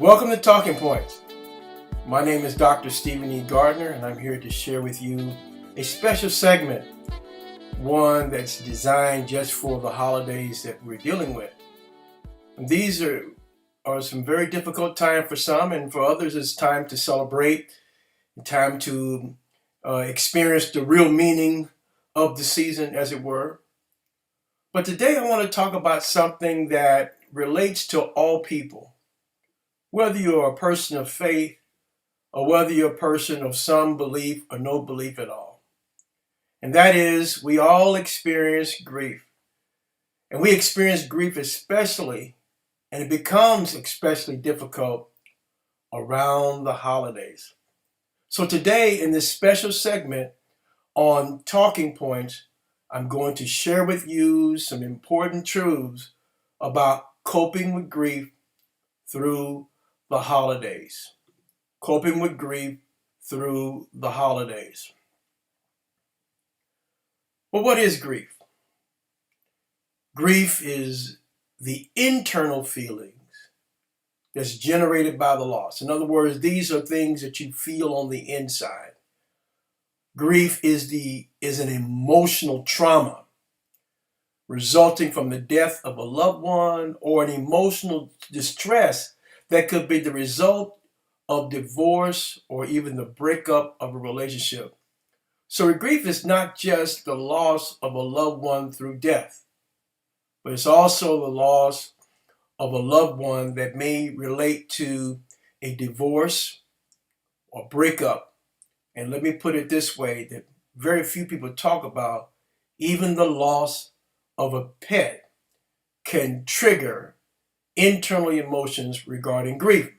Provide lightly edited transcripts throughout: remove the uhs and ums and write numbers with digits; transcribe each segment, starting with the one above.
Welcome to Talking Points. My name is Dr. Stephen E. Gardner, and I'm here to share with you a special segment, one that's designed just for the holidays that we're dealing with. And these are some very difficult time for some, and for others it's time to celebrate, time to experience the real meaning of the season, as it were. But today I want to talk about something that relates to all people. Whether you're a person of faith or whether you're a person of some belief or no belief at all. And that is, we all experience grief. And we experience grief especially, and it becomes especially difficult around the holidays. So today, in this special segment on Talking Points, I'm going to share with you some important truths about coping with grief through the holidays. Coping with grief through the holidays. Well, what is grief? Grief is the internal feelings that's generated by the loss. In other words, these are things that you feel on the inside. Grief is an emotional trauma resulting from the death of a loved one or an emotional distress that could be the result of divorce or even the breakup of a relationship. So grief is not just the loss of a loved one through death, but it's also the loss of a loved one that may relate to a divorce or breakup. And let me put it this way, that very few people talk about, even the loss of a pet can trigger internal emotions regarding grief.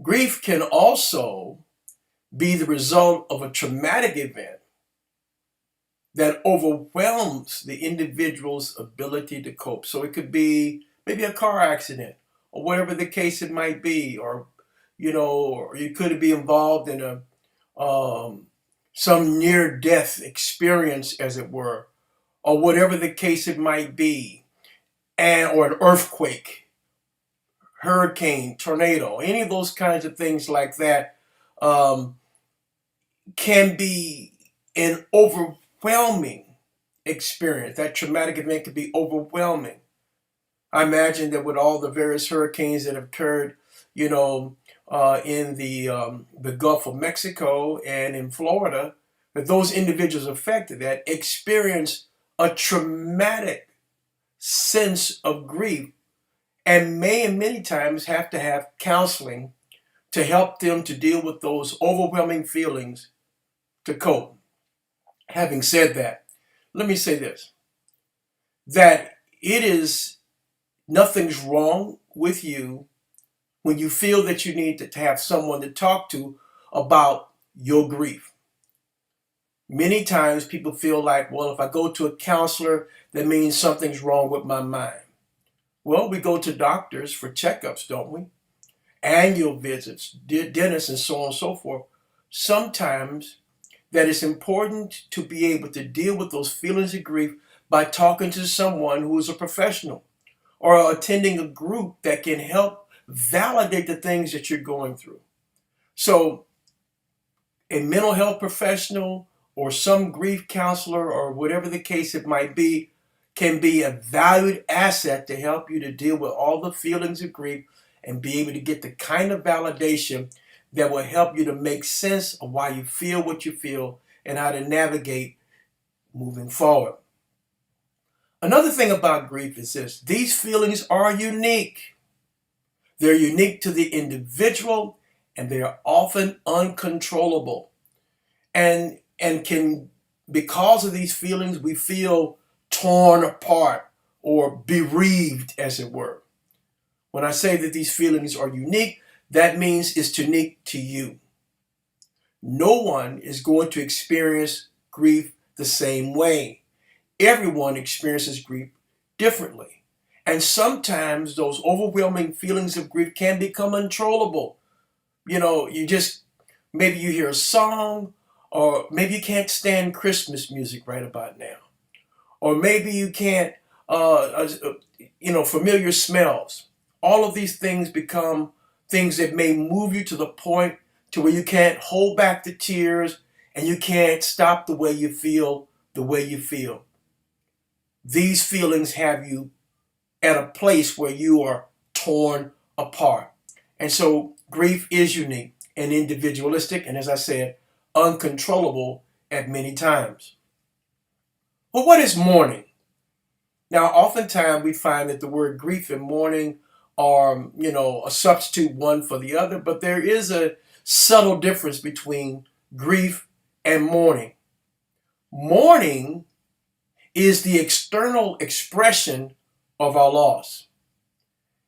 Grief can also be the result of a traumatic event that overwhelms the individual's ability to cope. So it could be maybe a car accident or whatever the case it might be, or or you could be involved in some near-death experience, as it were, or whatever the case it might be, or an earthquake, hurricane, tornado, any of those kinds of things like that can be an overwhelming experience. That traumatic event could be overwhelming. I imagine that with all the various hurricanes that have occurred, in the Gulf of Mexico and in Florida, that those individuals affected that experience a traumatic sense of grief and may and many times have to have counseling to help them to deal with those overwhelming feelings to cope. Having said that, let me say this, that nothing's wrong with you when you feel that you need to have someone to talk to about your grief. Many times people feel like, well, if I go to a counselor, that means something's wrong with my mind. Well, we go to doctors for checkups, don't we? Annual visits, dentists, and so on and so forth. Sometimes that it's important to be able to deal with those feelings of grief by talking to someone who is a professional or attending a group that can help validate the things that you're going through. So a mental health professional or some grief counselor or whatever the case it might be can be a valued asset to help you to deal with all the feelings of grief and be able to get the kind of validation that will help you to make sense of why you feel what you feel and how to navigate moving forward. Another thing about grief is this: these feelings are unique. They're unique to the individual, and they are often uncontrollable. And can, because of these feelings, we feel torn apart or bereaved, as it were. When I say that these feelings are unique, that means it's unique to you. No one is going to experience grief the same way. Everyone experiences grief differently. And sometimes those overwhelming feelings of grief can become uncontrollable. Maybe you hear a song, or maybe you can't stand Christmas music right about now. Or maybe you can't, familiar smells. All of these things become things that may move you to the point to where you can't hold back the tears and you can't stop the way you feel the way you feel. These feelings have you at a place where you are torn apart. And so grief is unique and individualistic, and as I said, uncontrollable at many times. Well, what is mourning? Now, oftentimes we find that the word grief and mourning are, a substitute one for the other, but there is a subtle difference between grief and mourning. Mourning is the external expression of our loss.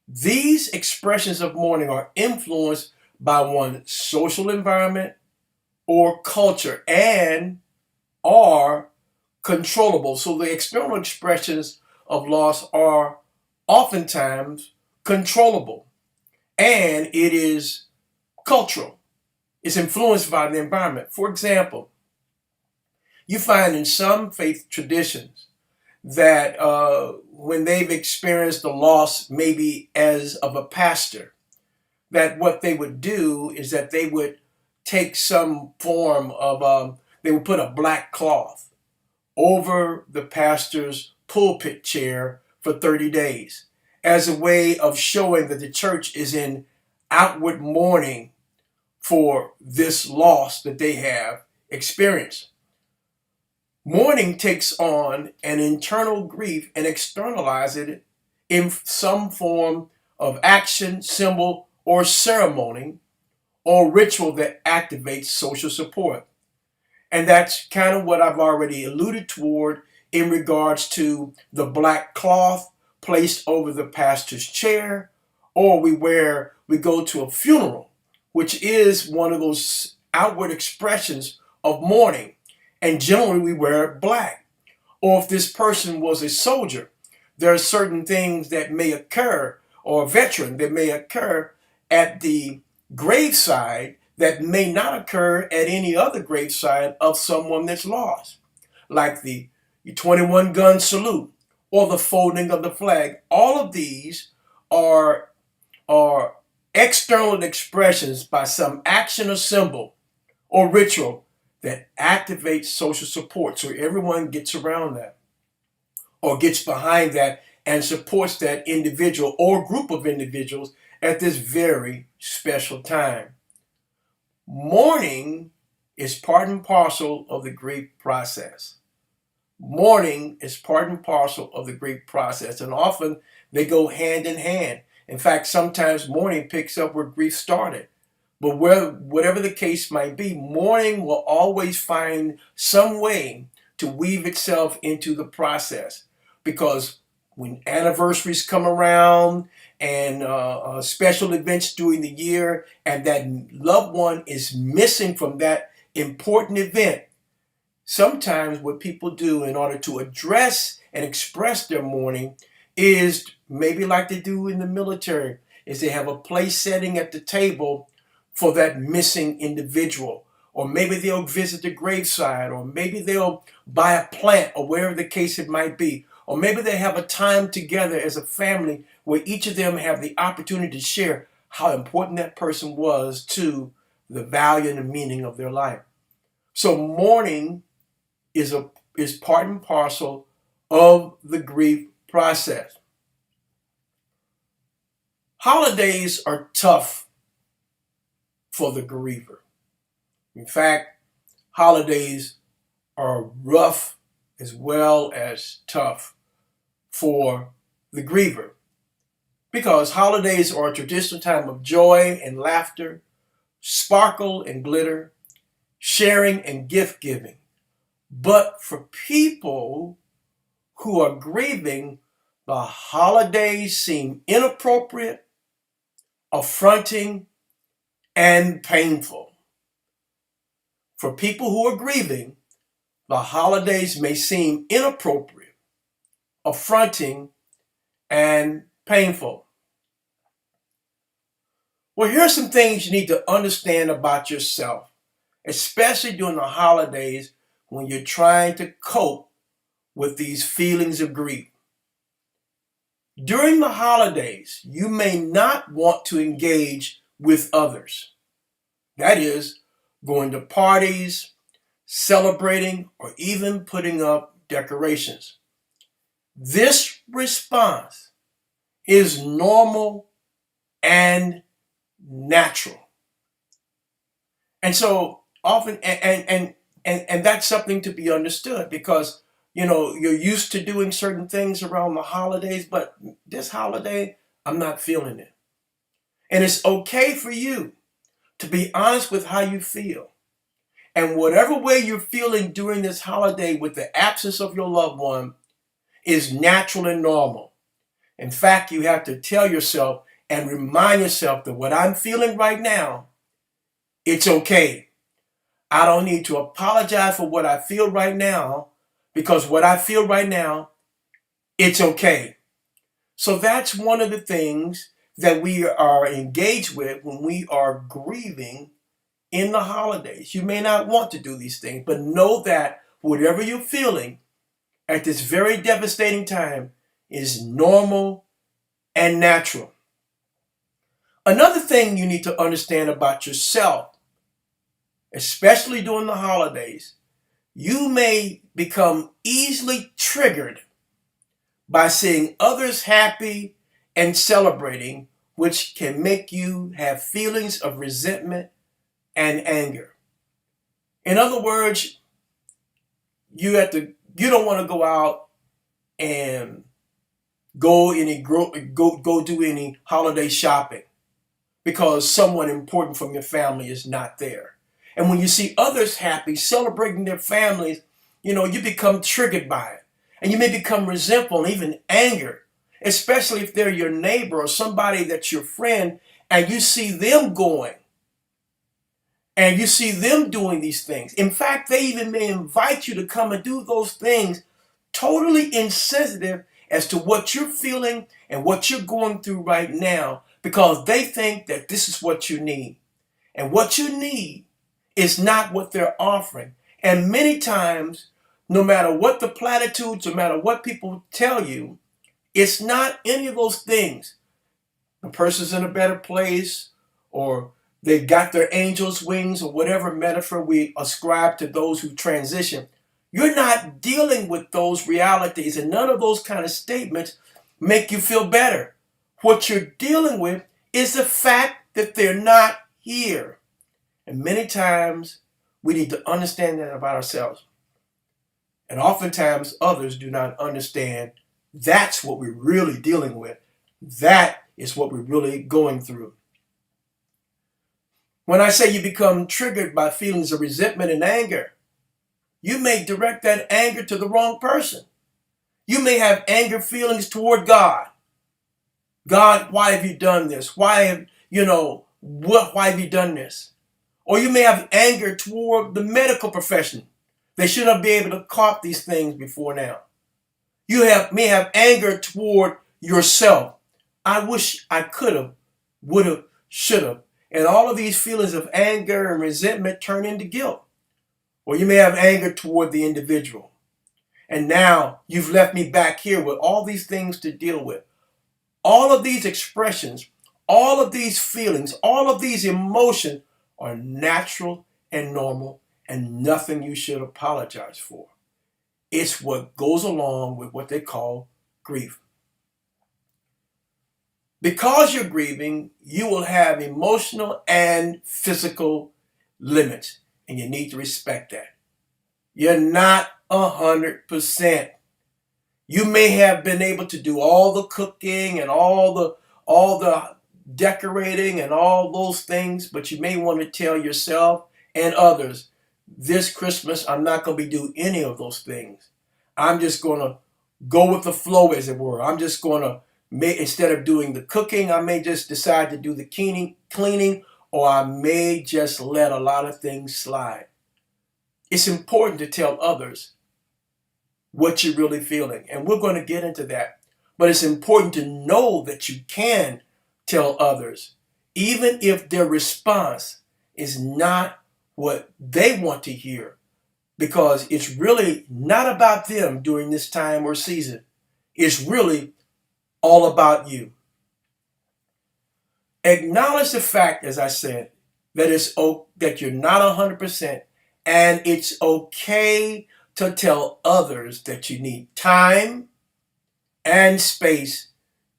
These expressions of mourning are influenced by one's social environment or culture and are controllable. So the external expressions of loss are oftentimes controllable, and it is cultural. It's influenced by the environment. For example, you find in some faith traditions that when they've experienced the loss, maybe as of a pastor, that what they would do is that they would take some form of, they would put a black cloth over the pastor's pulpit chair for 30 days as a way of showing that the church is in outward mourning for this loss that they have experienced. Mourning takes on an internal grief and externalizes it in some form of action, symbol, or ceremony or ritual that activates social support. And that's kind of what I've already alluded toward in regards to the black cloth placed over the pastor's chair, or we go to a funeral, which is one of those outward expressions of mourning. And generally we wear black. Or if this person was a soldier, there are certain things that may occur, or a veteran that may occur at the graveside that may not occur at any other graveside of someone that's lost, like the 21 gun salute or the folding of the flag. All of these are external expressions by some action or symbol or ritual that activates social support. So everyone gets around that or gets behind that and supports that individual or group of individuals at this very special time. Mourning is part and parcel of the grief process. Mourning is part and parcel of the grief process, and often they go hand in hand. In fact, sometimes mourning picks up where grief started. But whatever the case might be, mourning will always find some way to weave itself into the process. Because when anniversaries come around and special events during the year, and that loved one is missing from that important event, sometimes what people do in order to address and express their mourning is maybe like they do in the military, is they have a place setting at the table for that missing individual. Or maybe they'll visit the graveside, or maybe they'll buy a plant, or wherever the case it might be. Or maybe they have a time together as a family where each of them have the opportunity to share how important that person was to the value and the meaning of their life. So mourning is part and parcel of the grief process. Holidays are tough for the griever. In fact, holidays are rough as well as tough for the griever, because holidays are a traditional time of joy and laughter, sparkle and glitter, sharing and gift giving. But for people who are grieving, the holidays seem inappropriate, affronting, and painful. For people who are grieving, the holidays may seem inappropriate, affronting, and painful. Well, here's some things you need to understand about yourself, especially during the holidays when you're trying to cope with these feelings of grief. During the holidays, you may not want to engage with others. That is, going to parties, celebrating, or even putting up decorations. This response is normal and natural. And so often, and that's something to be understood because, you're used to doing certain things around the holidays, but this holiday, I'm not feeling it. And it's okay for you to be honest with how you feel. And whatever way you're feeling during this holiday with the absence of your loved one is natural and normal. In fact, you have to tell yourself and remind yourself that what I'm feeling right now, it's okay. I don't need to apologize for what I feel right now because what I feel right now, it's okay. So that's one of the things that we are engaged with when we are grieving in the holidays. You may not want to do these things, but know that whatever you're feeling at this very devastating time is normal and natural. Another thing you need to understand about yourself, especially during the holidays, you may become easily triggered by seeing others happy and celebrating, which can make you have feelings of resentment and anger. In other words, you don't want to go out and go do any holiday shopping because someone important from your family is not there. And when you see others happy, celebrating their families, you become triggered by it. And you may become resentful and even angered, especially if they're your neighbor or somebody that's your friend and you see them going and you see them doing these things. In fact, they even may invite you to come and do those things, totally insensitive as to what you're feeling and what you're going through right now because they think that this is what you need. And what you need is not what they're offering. And many times, no matter what the platitudes, no matter what people tell you, it's not any of those things. The person's in a better place, or they got their angel's wings, or whatever metaphor we ascribe to those who transition. You're not dealing with those realities, and none of those kind of statements make you feel better. What you're dealing with is the fact that they're not here. And many times we need to understand that about ourselves. And oftentimes others do not understand that's what we're really dealing with. That is what we're really going through. When I say you become triggered by feelings of resentment and anger, you may direct that anger to the wrong person. You may have anger feelings toward God. God, why have you done this? Why have you done this? Or you may have anger toward the medical profession. They should not be able to caught these things before now. You may have anger toward yourself. I wish I could have, would have, should have. And all of these feelings of anger and resentment turn into guilt. Or you may have anger toward the individual. And now you've left me back here with all these things to deal with. All of these expressions, all of these feelings, all of these emotions are natural and normal and nothing you should apologize for. It's what goes along with what they call grief. Because you're grieving, you will have emotional and physical limits, and you need to respect that. You're not 100%. You may have been able to do all the cooking and all the decorating and all those things, but you may want to tell yourself and others, this Christmas I'm not going to be doing any of those things. I'm just going to go with the flow, as it were. I'm just going to instead of doing the cooking, I may just decide to do the cleaning, or I may just let a lot of things slide. It's important to tell others what you're really feeling, and we're going to get into that. But it's important to know that you can tell others, even if their response is not what they want to hear, because it's really not about them during this time or season. It's really all about you. Acknowledge the fact, as I said, that that you're not 100%, and it's okay to tell others that you need time and space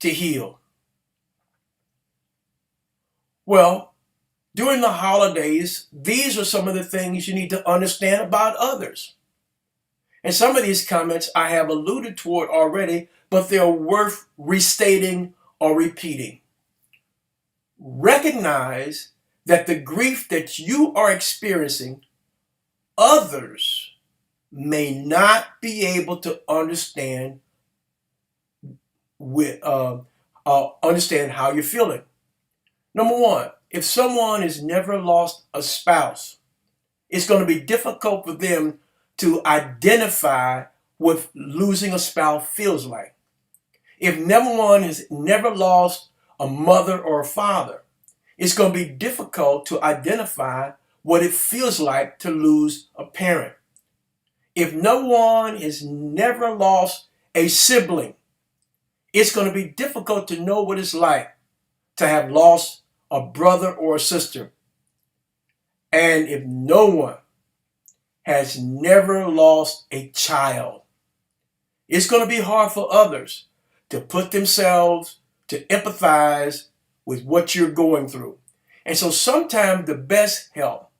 to heal. Well, during the holidays, these are some of the things you need to understand about others. And some of these comments I have alluded toward already, but they're worth restating or repeating. Recognize that the grief that you are experiencing, others may not be able to understand understand how you're feeling. Number one, if someone has never lost a spouse, it's going to be difficult for them to identify what losing a spouse feels like. If one has never lost a mother or a father, it's going to be difficult to identify what it feels like to lose a parent. If no one has never lost a sibling, it's going to be difficult to know what it's like to have lost a brother or a sister. And if no one has never lost a child, it's going to be hard for others to put themselves, to empathize with what you're going through. And so sometimes the best help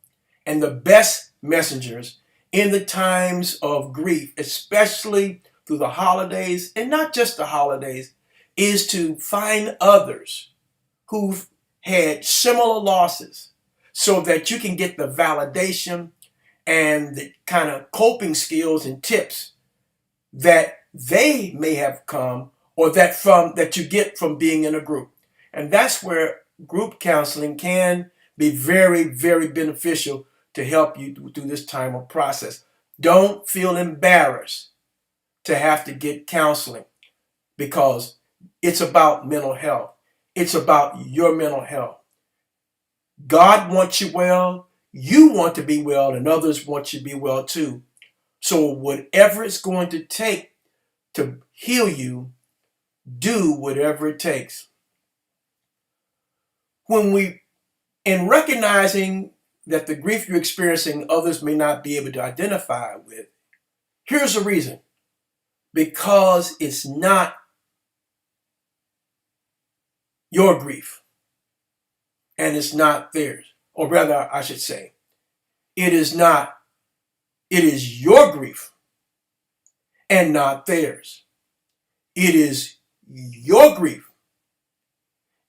and the best messengers in the times of grief, especially through the holidays, and not just the holidays, is to find others who've had similar losses so that you can get the validation and the kind of coping skills and tips that they may have come or that you get from being in a group. And that's where group counseling can be very, very beneficial to help you through this time of process. Don't feel embarrassed to have to get counseling, because it's about mental health. It's about your mental health. God wants you well, you want to be well, and others want you to be well too. So whatever it's going to take to heal you, do whatever it takes. In recognizing that the grief you're experiencing, others may not be able to identify with, here's the reason. Because it's not your grief, and it's not theirs. Or rather, I should say, it is your grief and not theirs. It is your grief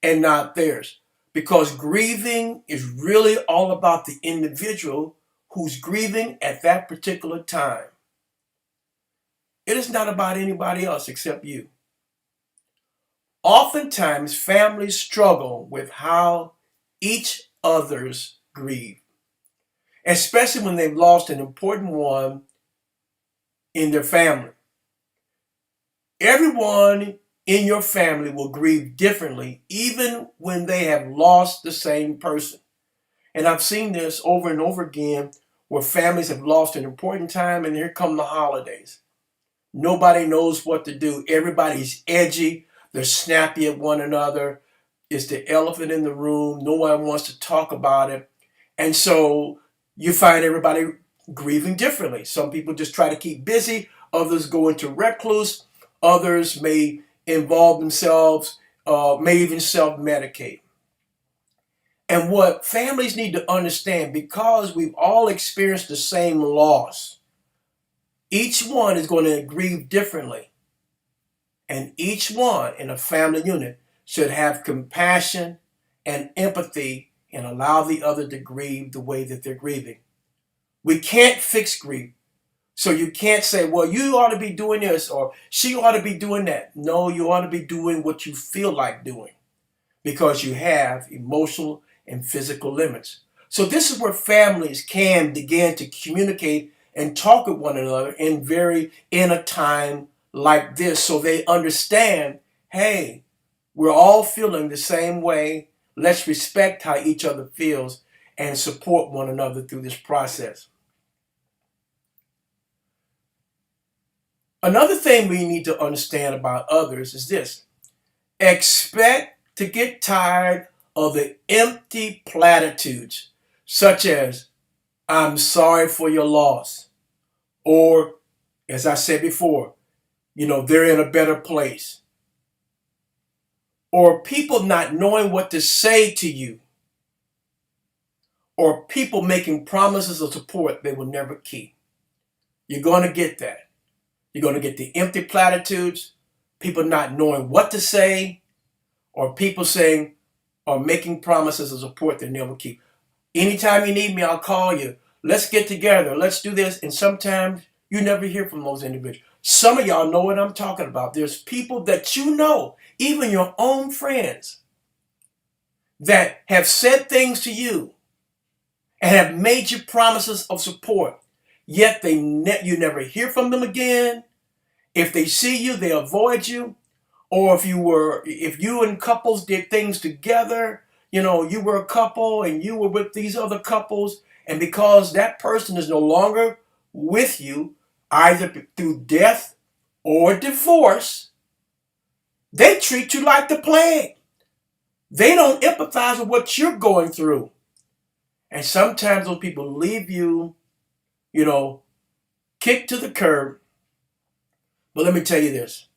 and not theirs. Because grieving is really all about the individual who's grieving at that particular time. It is not about anybody else except you. Oftentimes, families struggle with how each others grieve, especially when they've lost an important one in their family. Everyone in your family will grieve differently, even when they have lost the same person. And I've seen this over and over again where families have lost an important time, and here come the holidays. Nobody knows what to do. Everybody's edgy. They're snappy at one another. It's the elephant in the room. No one wants to talk about it. And so you find everybody grieving differently. Some people just try to keep busy. Others go into recluse. Others may involve themselves, may even self-medicate. And what families need to understand, because we've all experienced the same loss, each one is going to grieve differently. And each one in a family unit should have compassion and empathy and allow the other to grieve the way that they're grieving. We can't fix grief. So you can't say, well, you ought to be doing this or she ought to be doing that. No, you ought to be doing what you feel like doing, because you have emotional and physical limits. So this is where families can begin to communicate and talk with one another in a time like this, so they understand, hey, we're all feeling the same way. Let's respect how each other feels and support one another through this process. Another thing we need to understand about others is this. Expect to get tired of the empty platitudes, such as, I'm sorry for your loss. Or, as I said before, they're in a better place. Or people not knowing what to say to you. Or people making promises of support they will never keep. You're going to get that. You're going to get the empty platitudes, people not knowing what to say, or people saying or making promises of support they never keep. Anytime you need me, I'll call you. Let's get together. Let's do this. And sometimes you never hear from those individuals. Some of y'all know what I'm talking about. There's people that even your own friends, that have said things to you and have made you promises of support, yet you never hear from them again. If they see you, they avoid you. Or if you and couples did things together, you were a couple and you were with these other couples, and because that person is no longer with you, either through death or divorce, they treat you like the plague. They don't empathize with what you're going through. And sometimes those people leave you, kicked to the curb. But let me tell you this.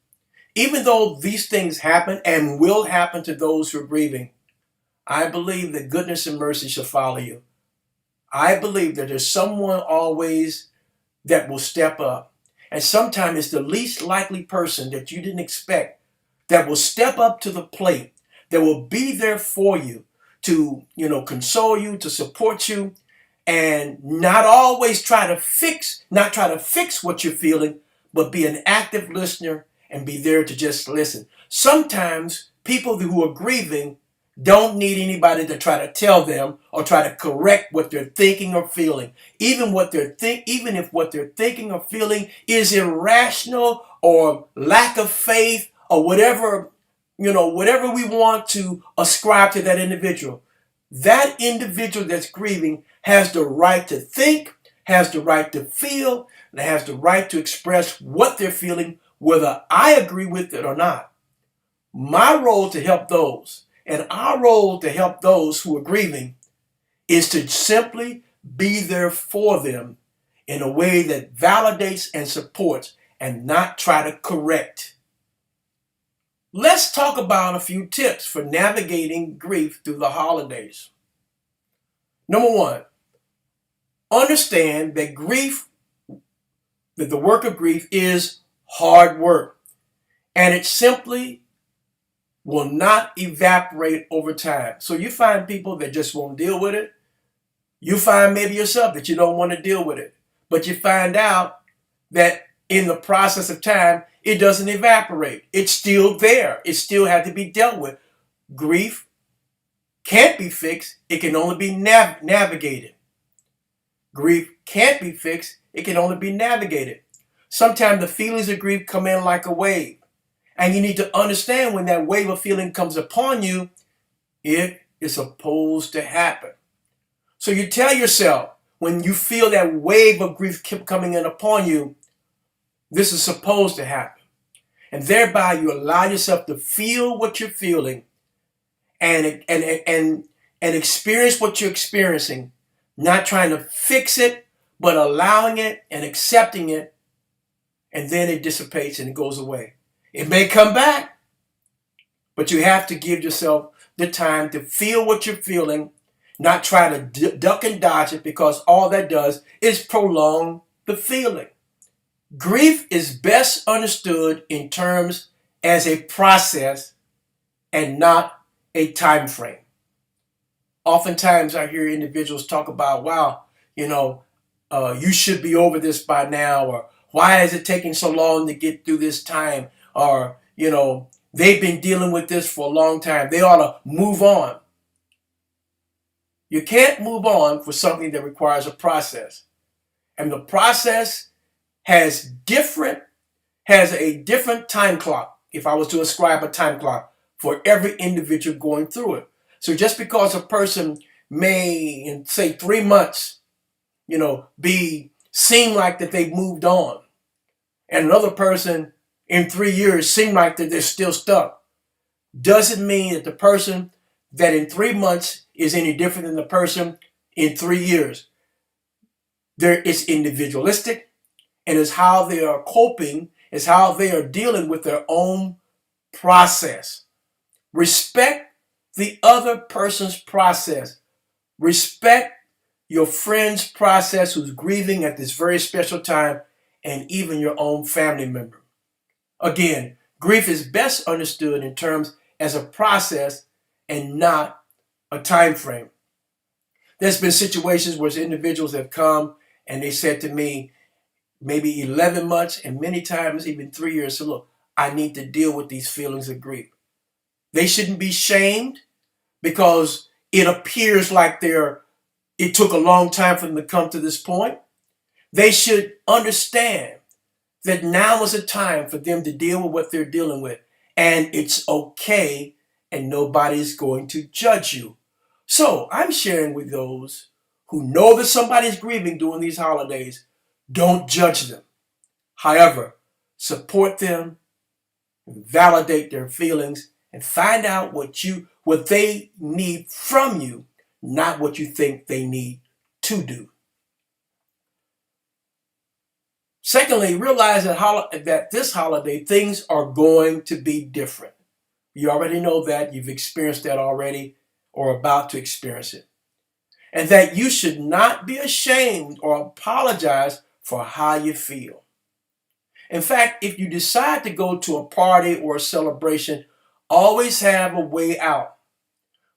Even though these things happen and will happen to those who are grieving, I believe that goodness and mercy shall follow you. I believe that there's someone always that will step up. And sometimes it's the least likely person that you didn't expect that will step up to the plate, that will be there for you to, console you, to support you, and not try to fix what you're feeling, but be an active listener and be there to just listen. Sometimes people who are grieving don't need anybody to try to tell them or try to correct what they're thinking or feeling. Even if what they're thinking or feeling is irrational or lack of faith or whatever we want to ascribe to that individual. That individual that's grieving has the right to think, has the right to feel, and has the right to express what they're feeling, whether I agree with it or not. My role to help those, and our role to help those who are grieving, is to simply be there for them in a way that validates and supports and not try to correct. Let's talk about a few tips for navigating grief through the holidays. Number one, understand that the work of grief is hard work, and it simply will not evaporate over time. So you find people that just won't deal with it. You find maybe yourself that you don't want to deal with it, but you find out that in the process of time, it doesn't evaporate. It's still there. It still has to be dealt with. Grief can't be fixed. It can only be navigated. Grief can't be fixed. It can only be navigated. Sometimes the feelings of grief come in like a wave. And you need to understand when that wave of feeling comes upon you, it is supposed to happen. So you tell yourself, when you feel that wave of grief keep coming in upon you, this is supposed to happen. And thereby you allow yourself to feel what you're feeling and experience what you're experiencing, not trying to fix it, but allowing it and accepting it, and then it dissipates and it goes away. It may come back, but you have to give yourself the time to feel what you're feeling, not try to duck and dodge it, because all that does is prolong the feeling. Grief is best understood in terms as a process and not a time frame. Oftentimes I hear individuals talk about, wow, you should be over this by now, or why is it taking so long to get through this time? Or, they've been dealing with this for a long time. They ought to move on. You can't move on for something that requires a process. And the process has a different time clock, if I was to ascribe a time clock, for every individual going through it. So just because a person may, in say 3 months, seem like that they've moved on, and another person in 3 years seem like that they're still stuck, doesn't mean that the person that in 3 months is any different than the person in 3 years. It's individualistic, and it's how they are coping, it's how they are dealing with their own process. Respect the other person's process. Respect your friend's process who's grieving at this very special time, and even your own family member. Again, grief is best understood in terms as a process and not a time frame. There's been situations where individuals have come and they said to me, maybe 11 months and many times even 3 years, so look, I need to deal with these feelings of grief. They shouldn't be shamed because it appears like it took a long time for them to come to this point. They should understand that now is a time for them to deal with what they're dealing with. And it's okay, and nobody's going to judge you. So I'm sharing with those who know that somebody's grieving during these holidays, don't judge them. However, support them, validate their feelings, and find out what they need from you, not what you think they need to do. Secondly, realize that this holiday, things are going to be different. You already know that. You've experienced that already or about to experience it. And that you should not be ashamed or apologize for how you feel. In fact, if you decide to go to a party or a celebration, always have a way out.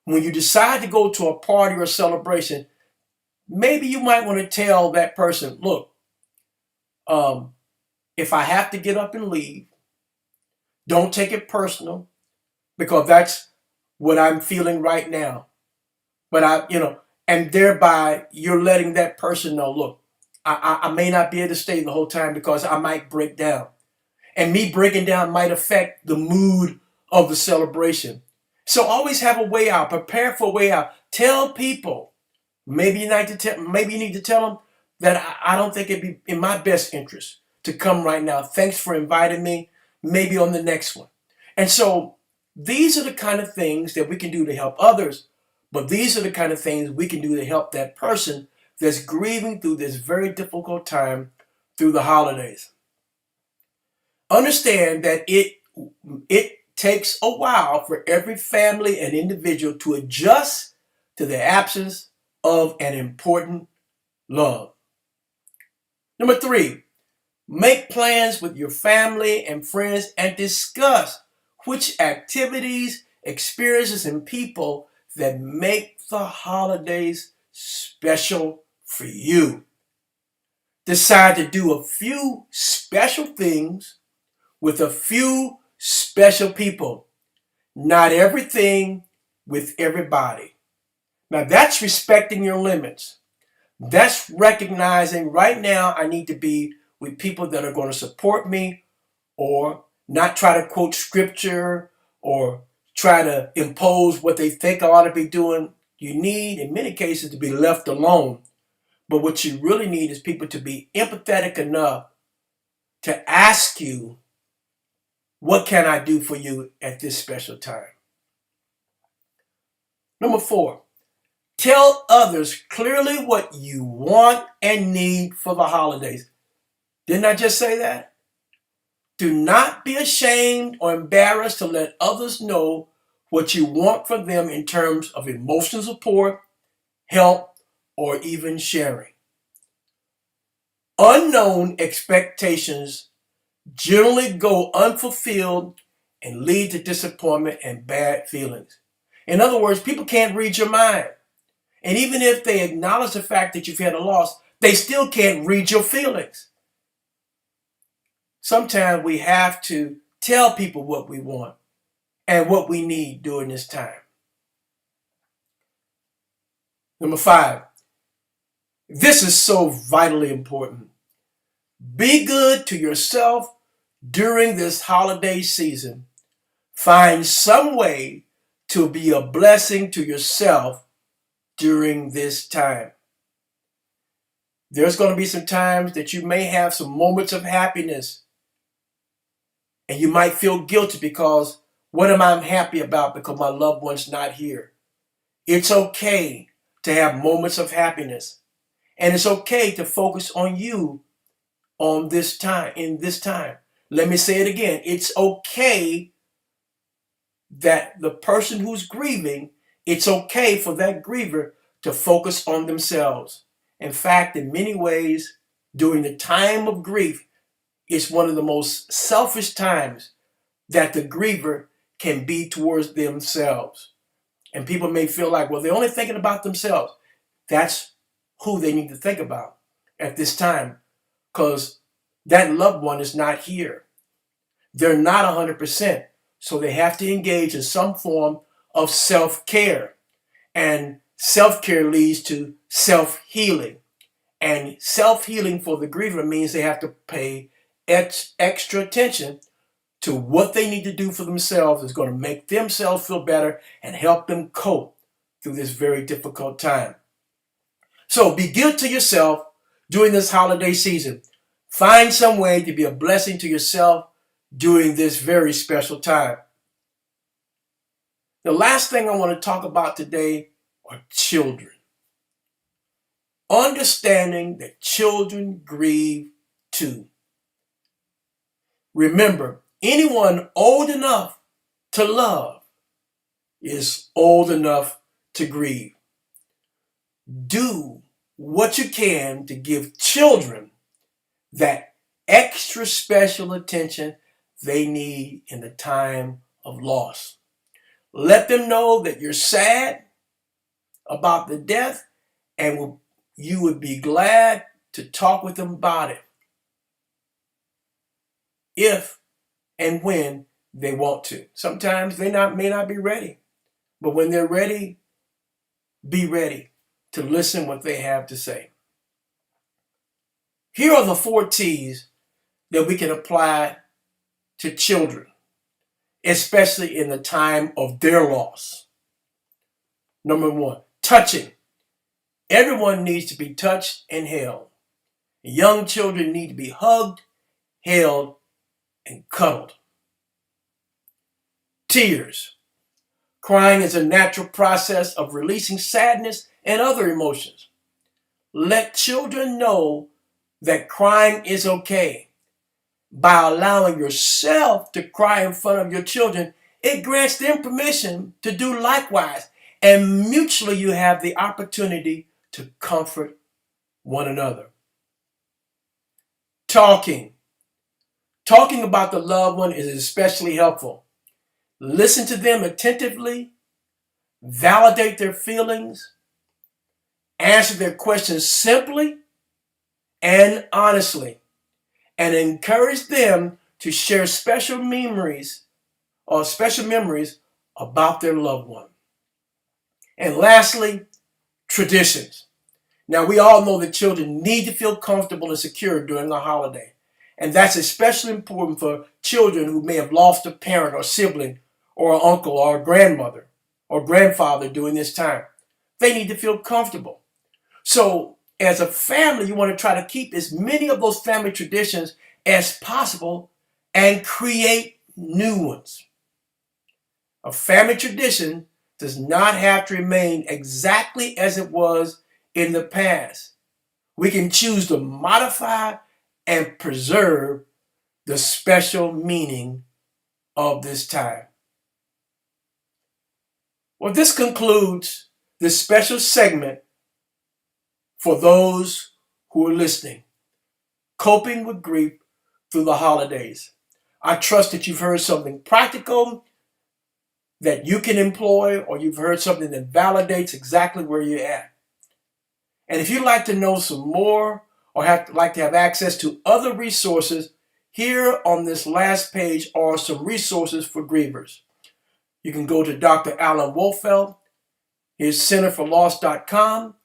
When you decide to go to a party or a celebration, maybe you might want to tell that person, look, if I have to get up and leave, don't take it personal because that's what I'm feeling right now. But and thereby you're letting that person know, look, I may not be able to stay the whole time because I might break down. And me breaking down might affect the mood of the celebration. So always have a way out. Prepare for a way out. Tell people. Maybe you need to tell them that I don't think it'd be in my best interest to come right now. Thanks for inviting me. Maybe on the next one. And so these are the kind of things that we can do to help others. But these are the kind of things we can do to help that person that's grieving through this very difficult time through the holidays. Understand that it takes a while for every family and individual to adjust to the absence of an important love. Number 3, make plans with your family and friends and discuss which activities, experiences, and people that make the holidays special for you. Decide to do a few special things with a few special people. Not everything with everybody. Now that's respecting your limits. That's recognizing right now I need to be with people that are going to support me or not try to quote scripture or try to impose what they think I ought to be doing. You need, in many cases, to be left alone. But what you really need is people to be empathetic enough to ask you, what can I do for you at this special time? Number 4, tell others clearly what you want and need for the holidays. Didn't I just say that? Do not be ashamed or embarrassed to let others know what you want from them in terms of emotional support, help, or even sharing. Unknown expectations generally go unfulfilled and lead to disappointment and bad feelings. In other words, people can't read your mind. And even if they acknowledge the fact that you've had a loss, they still can't read your feelings. Sometimes we have to tell people what we want and what we need during this time. Number 5, this is so vitally important. Be good to yourself during this holiday season. Find some way to be a blessing to yourself during this time. There's going to be some times that you may have some moments of happiness and you might feel guilty because What am I happy about because my loved one's not here? It's okay to have moments of happiness. And it's okay to focus on you on this time, in this time. Let me say it again. It's okay that the person who's grieving, it's okay for that griever to focus on themselves. In fact, in many ways, during the time of grief, it's one of the most selfish times that the griever can be towards themselves. And people may feel like, well, they're only thinking about themselves. That's who they need to think about at this time, because that loved one is not here. They're not 100%. So they have to engage in some form of self-care. And self-care leads to self-healing. And self-healing for the griever means they have to pay extra attention to what they need to do for themselves is going to make themselves feel better and help them cope through this very difficult time. So be good to yourself during this holiday season. Find some way to be a blessing to yourself during this very special time. The last thing I want to talk about today are children. Understanding that children grieve too. Remember, anyone old enough to love is old enough to grieve. Do what you can to give children that extra special attention they need in the time of loss. Let them know that you're sad about the death and you would be glad to talk with them about it if and when they want to. Sometimes they may not be ready, but when they're ready, be ready to listen what they have to say. Here are the 4 T's that we can apply to children, especially in the time of their loss. Number 1, touching. Everyone needs to be touched and held. Young children need to be hugged, held, and cuddled. Tears. Crying is a natural process of releasing sadness and other emotions. Let children know that crying is okay. By allowing yourself to cry in front of your children, it grants them permission to do likewise, and mutually you have the opportunity to comfort one another. Talking. Talking about the loved one is especially helpful. Listen to them attentively, validate their feelings, answer their questions simply and honestly, and encourage them to share special memories about their loved one. And lastly, traditions. Now, we all know that children need to feel comfortable and secure during the holiday. And that's especially important for children who may have lost a parent or sibling or an uncle or a grandmother or grandfather during this time. They need to feel comfortable. So as a family, you want to try to keep as many of those family traditions as possible and create new ones. A family tradition does not have to remain exactly as it was in the past. We can choose to modify and preserve the special meaning of this time. Well, this concludes this special segment for those who are listening, Coping with Grief Through the Holidays. I trust that you've heard something practical that you can employ, or you've heard something that validates exactly where you're at. And if you'd like to know some more or like to have access to other resources, here on this last page are some resources for grievers. You can go to Dr. Alan Wolfeld, his centerforloss.com.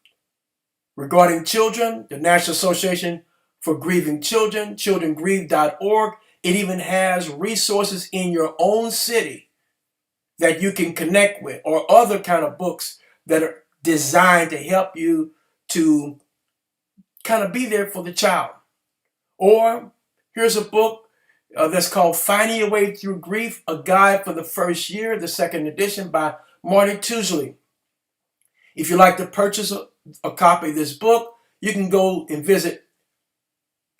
Regarding children, the National Association for Grieving Children, childrengrieve.org. It even has resources in your own city that you can connect with, or other kind of books that are designed to help you to kind of be there for the child. Or here's a book that's called Finding Your Way Through Grief, A Guide for the First Year, the second edition by Marty Tusley. If you'd like to purchase a copy of this book, you can go and visit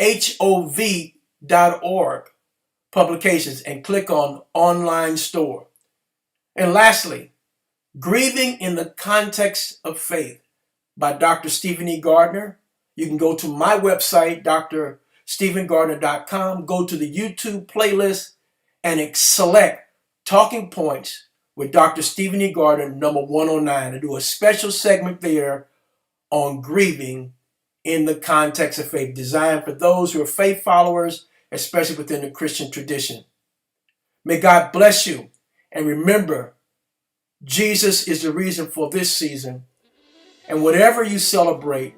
hov.org publications and click on online store. And lastly, Grieving in the Context of Faith by Dr. Stephen E. Gardner. You can go to my website, drstephengardner.com, go to the YouTube playlist and select Talking Points with Dr. Stephen E. Gardner, number 109, and do a special segment there on grieving in the context of faith, designed for those who are faith followers, especially within the Christian tradition. May God bless you, and remember, Jesus is the reason for this season. And whatever you celebrate,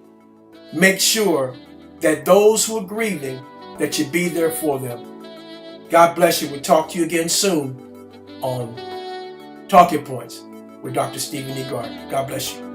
make sure that those who are grieving, that you be there for them. God bless you. We'll talk to you again soon on Talking Points with Dr. Stephen E. Gardner. God bless you.